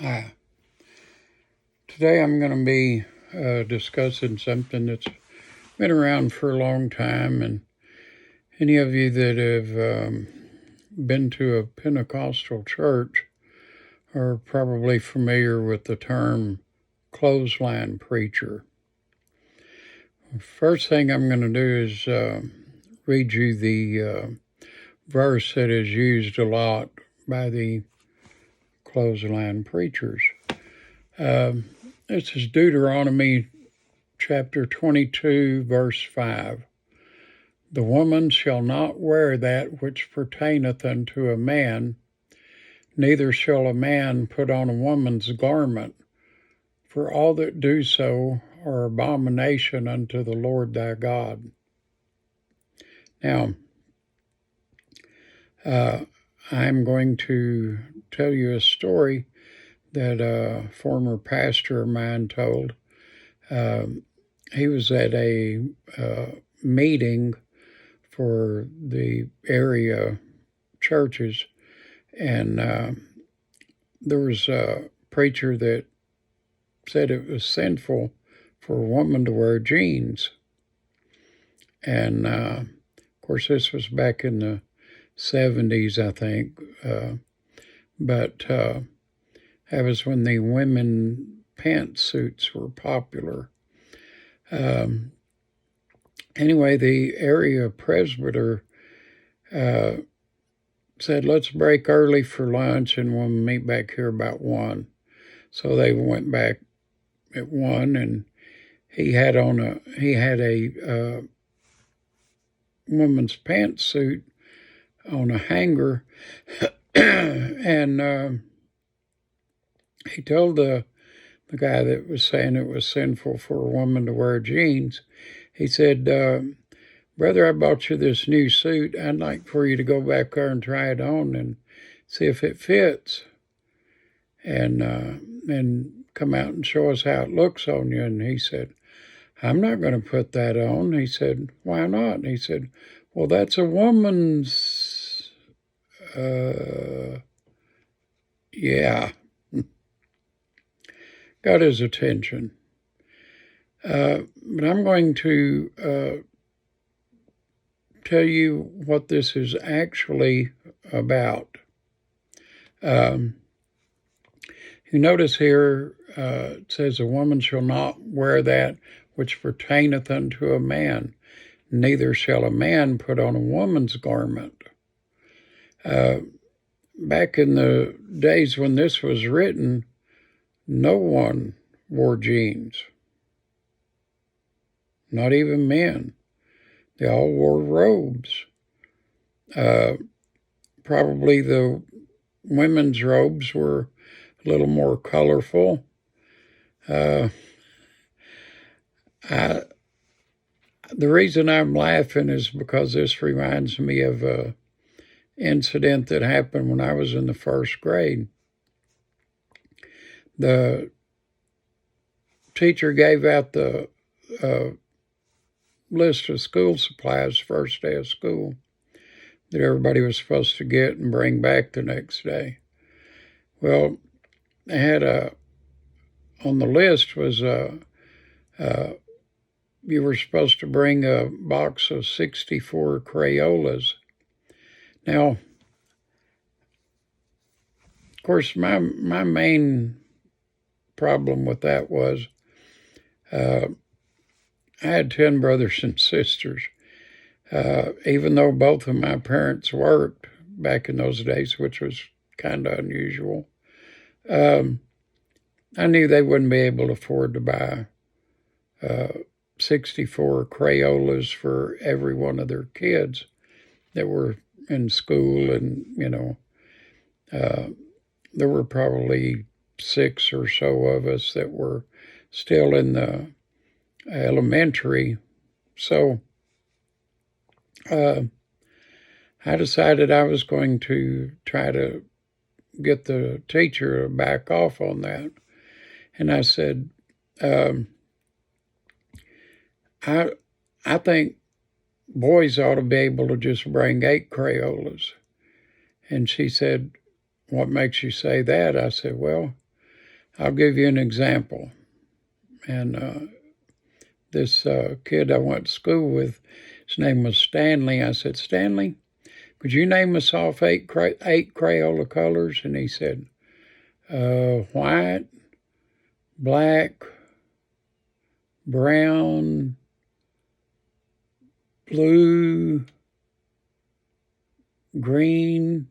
Hi. Today I'm going to be discussing something that's been around for a long time, and any of you that have been to a Pentecostal church are probably familiar with the term clothesline preacher. First thing I'm going to do is read you the verse that is used a lot by the clothesline preachers. This is Deuteronomy chapter 22, verse 5. The woman shall not wear that which pertaineth unto a man, neither shall a man put on a woman's garment, for all that do so are abomination unto the Lord thy God. Now, I'm going to tell you a story that a former pastor of mine told. He was at a meeting for the area churches, and there was a preacher that said it was sinful for a woman to wear jeans. And of course, this was back in the 70s, I think, but that was when the women pantsuits were popular. Anyway, the area presbyter said, let's break early for lunch and we'll meet back here about 1. So they went back at 1, and he had a woman's pantsuit on a hanger, and he told the guy that was saying it was sinful for a woman to wear jeans, he said, brother, I bought you this new suit. I'd like for you to go back there and try it on and see if it fits, and come out and show us how it looks on you. And he said, I'm not going to put that on. He said, why not? And he said, well, that's a woman's, yeah. Got his attention. But I'm going to tell you what this is actually about. You notice here it says, a woman shall not wear that which pertaineth unto a man, neither shall a man put on a woman's garment. Back in the days when this was written, no one wore jeans. Not even men. They all wore robes. Probably the women's robes were a little more colorful. The reason I'm laughing is because this reminds me of an incident that happened when I was in the first grade. The teacher gave out the list of school supplies first day of school that everybody was supposed to get and bring back the next day. Well, they had on the list was you were supposed to bring a box of 64 Crayolas. Now, of course, my main problem with that was I had 10 brothers and sisters. Even though both of my parents worked back in those days, which was kind of unusual, I knew they wouldn't be able to afford to buy 64 Crayolas for every one of their kids that were in school. And, there were probably 6 or so of us that were still in the elementary. So I decided I was going to try to get the teacher to back off on that. And I said, I think boys ought to be able to just bring 8 Crayolas. And she said, what makes you say that? I said, well, I'll give you an example. And this kid I went to school with, his name was Stanley. I said, Stanley, could you name us off eight Crayola colors? And he said, white, black, brown, blue, green.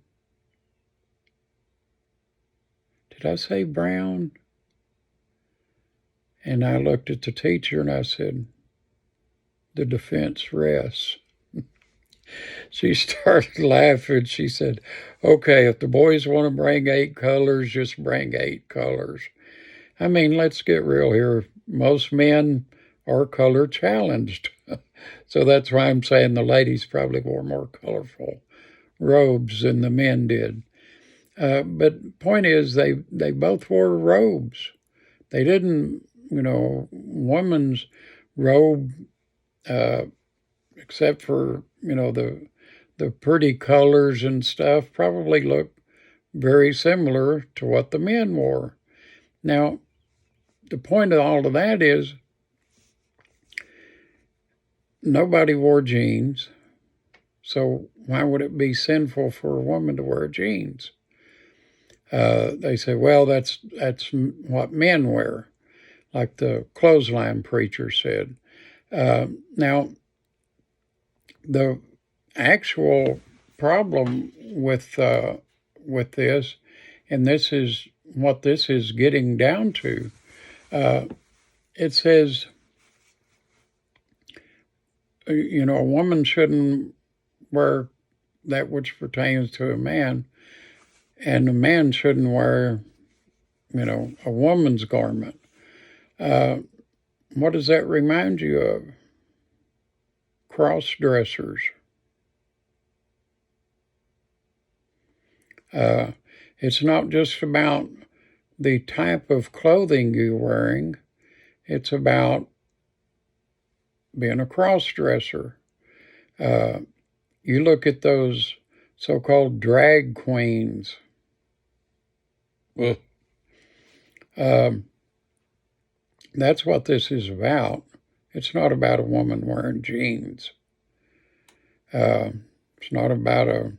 Did I say brown? And I looked at the teacher and I said, the defense rests. She started laughing. She said, okay, if the boys want to bring 8 colors, just bring 8 colors. I mean, let's get real here. Most men are color challenged. So that's why I'm saying the ladies probably wore more colorful robes than the men did. But point is, they both wore robes. They didn't, woman's robe, except for, the pretty colors and stuff, probably looked very similar to what the men wore. Now, the point of all of that is nobody wore jeans, so why would it be sinful for a woman to wear jeans? They say, well, that's what men wear, like the clothesline preacher said. Now, the actual problem with this, and this is what this is getting down to, it says, a woman shouldn't wear that which pertains to a man, and a man shouldn't wear, a woman's garment. What does that remind you of? Cross-dressers. It's not just about the type of clothing you're wearing. It's about being a cross-dresser. You look at those so-called drag queens. That's what this is about. It's not about a woman wearing jeans. It's not about a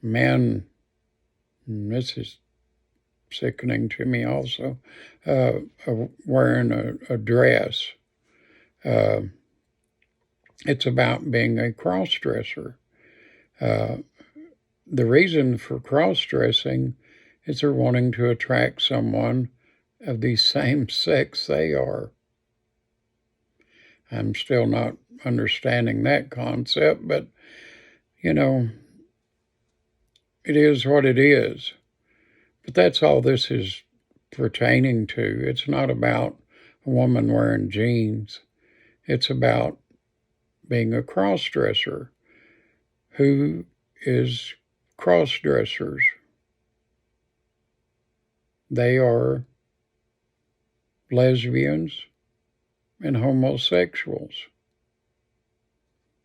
man, and this is sickening to me also, wearing a dress. It's about being a cross-dresser. The reason for cross-dressing is they're wanting to attract someone of the same sex they are. I'm still not understanding that concept, but, it is what it is. But that's all this is pertaining to. It's not about a woman wearing jeans. It's about being a cross-dresser. Who is cross-dressers? They are lesbians and homosexuals.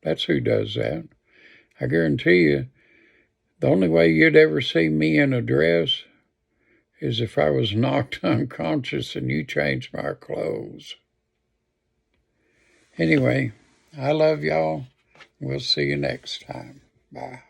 That's who does that. I guarantee you, the only way you'd ever see me in a dress is if I was knocked unconscious and you changed my clothes. Anyway, I love y'all. We'll see you next time. Bye.